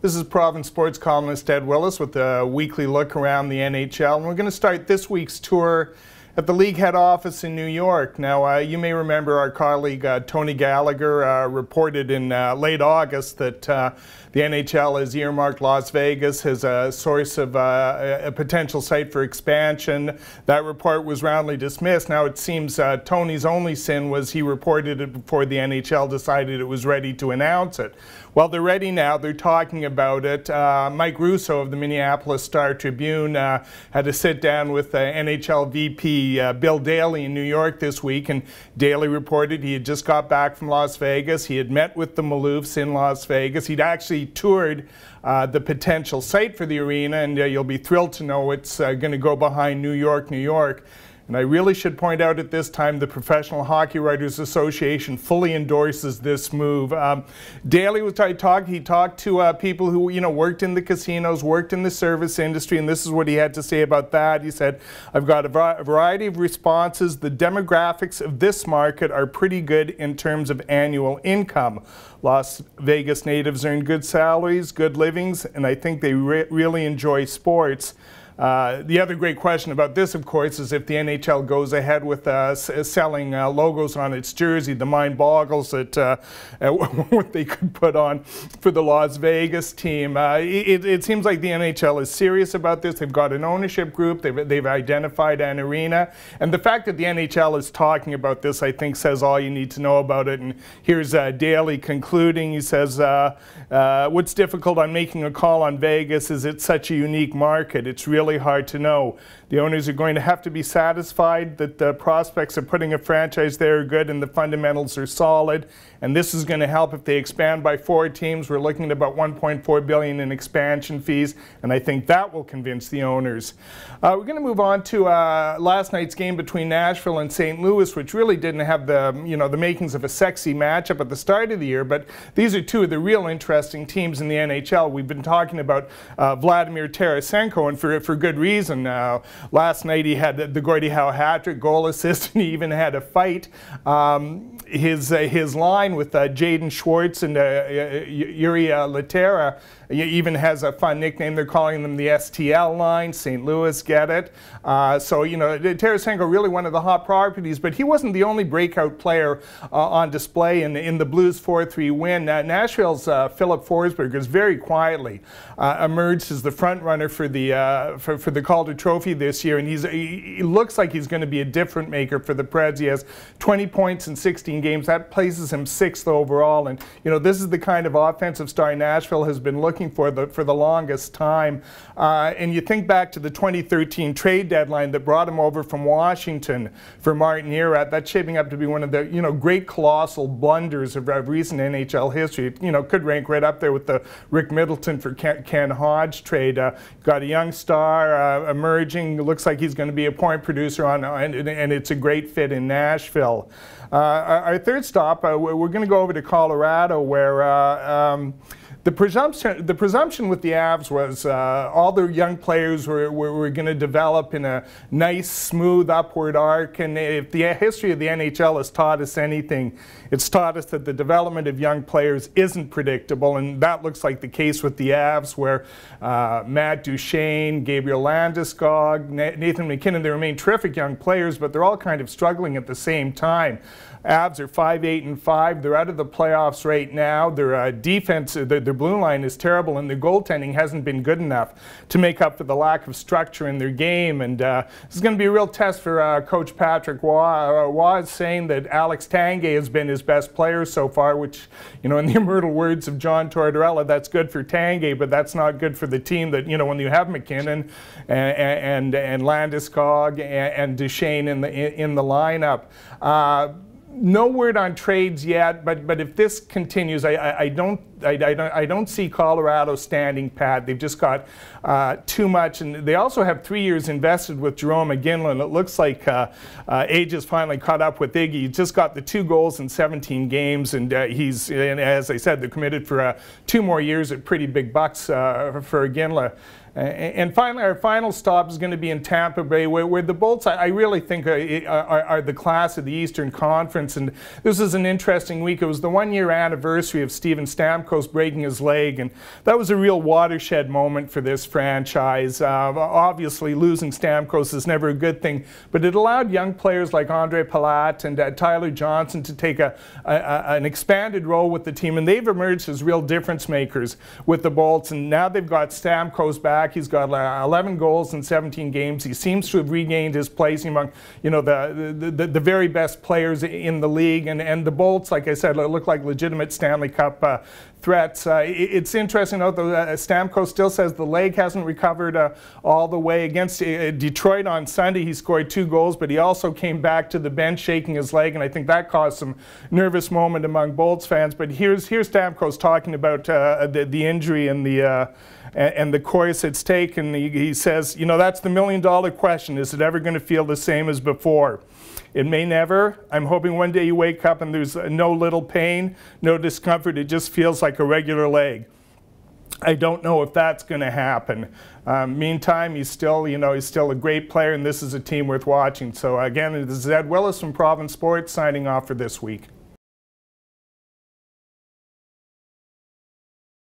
This is Province Sports columnist Ed Willies with a weekly look around the NHL. And we're going to start this week's tour at the league head office in New York. Now, you may remember our colleague Tony Gallagher reported in late August that the NHL has earmarked Las Vegas as a source of a potential site for expansion. That report was roundly dismissed. Now it seems Tony's only sin was he reported it before the NHL decided it was ready to announce it. Well, they're ready now. They're talking about it. Mike Russo of the Minneapolis Star-Tribune had a sit-down with NHL VP Bill Daly in New York this week, and Daly reported he had just got back from Las Vegas. He had met with the Maloofs in Las Vegas. He'd actually toured the potential site for the arena, and you'll be thrilled to know it's going to go behind New York, New York. And I really should point out at this time the Professional Hockey Writers Association fully endorses this move. Daly was he talked to people who worked in the casinos, worked in the service industry, and this is what he had to say about that. He said, "I've got a variety of responses. The demographics of this market are pretty good in terms of annual income. Las Vegas natives earn good salaries, good livings, and I think they really enjoy sports." The other great question about this, of course, is if the NHL goes ahead with selling logos on its jersey. The mind boggles at what they could put on for the Las Vegas team. It seems like the NHL is serious about this. They've got an ownership group. They've identified an arena. And the fact that the NHL is talking about this, I think, says all you need to know about it. And here's Daly concluding. He says, what's difficult on making a call on Vegas is it's such a unique market. It's really hard to know. The owners are going to have to be satisfied that the prospects of putting a franchise there are good and the fundamentals are solid. And this is going to help if they expand by 4 teams. We're looking at about $1.4 billion in expansion fees, and I think that will convince the owners. We're going to move on to last night's game between Nashville and St. Louis, which really didn't have the the makings of a sexy matchup at the start of the year. But these are two of the real interesting teams in the NHL. We've been talking about Vladimir Tarasenko, and for good reason. Last night he had the Gordie Howe hat-trick, goal assist, and he even had a fight. His line with Jaden Schwartz and Yuri Latera even has a fun nickname. They're calling them the STL line. St. Louis get it. So, Tarasenko really one of the hot properties, but he wasn't the only breakout player on display in the Blues 4-3 win. Nashville's Filip Forsberg has very quietly emerged as the front runner for the Calder Trophy this year, and he looks like he's going to be a difference maker for the Preds. He has 20 points in 16 games. That places him 6th overall, and this is the kind of offensive star Nashville has been looking for the longest time. And you think back to the 2013 trade deadline that brought him over from Washington for Martin Erat. That's shaping up to be one of the great colossal blunders of recent NHL history. It could rank right up there with the Rick Middleton for Ken Hodge trade. Got a young star emerging. Looks like he's going to be a point producer and it's a great fit in Nashville. Our third stop, we're going to go over to Colorado, where the presumption with the Avs was all the young players were going to develop in a nice, smooth upward arc. And if the history of the NHL has taught us anything, it's taught us that the development of young players isn't predictable. And that looks like the case with the Avs, where Matt Duchene, Gabriel Landeskog, Nathan MacKinnon, they remain terrific young players, but they're all kind of struggling at the same time. Avs are 5-8-5. They're out of the playoffs right now. Their defense, their blue line is terrible, and their goaltending hasn't been good enough to make up for the lack of structure in their game. And this is going to be a real test for Coach Patrick Waugh. Waugh is saying that Alex Tanguay has been his best player so far, which, in the immortal words of John Tortorella, that's good for Tanguay, but that's not good for the team that, when you have MacKinnon and Landeskog and Duchene in the lineup. No word on trades yet, but if this continues, I don't see Colorado standing pat. They've just got too much, and they also have 3 years invested with Jerome McGinley. It looks like age has finally caught up with Iggy. He just got the 2 goals in 17 games, and and as I said, they're committed for 2 more years at pretty big bucks for McGinley. And finally, our final stop is going to be in Tampa Bay, where the Bolts, I really think, are the class of the Eastern Conference. And this is an interesting week. It was the one-year anniversary of Steven Stamkos breaking his leg, and that was a real watershed moment for this franchise. Obviously, losing Stamkos is never a good thing, but it allowed young players like Andre Palat and Tyler Johnson to take an expanded role with the team, and they've emerged as real difference makers with the Bolts. And now they've got Stamkos back. He's got 11 goals in 17 games. He seems to have regained his place among, the very best players in the league. And the Bolts, like I said, look like legitimate Stanley Cup threats. It's interesting to note that Stamkos still says the leg hasn't recovered all the way. Against Detroit on Sunday, he scored 2 goals, but he also came back to the bench shaking his leg, and I think that caused some nervous moment among Bolts fans. But here's Stamkos talking about the injury and the course it's taken. He says, that's the million-dollar question. Is it ever going to feel the same as before? It may never. I'm hoping one day you wake up and there's no little pain, no discomfort. It just feels like a regular leg. I don't know if that's going to happen. Meantime, he's still a great player, and this is a team worth watching. So again, this is Ed Willies from Province Sports signing off for this week.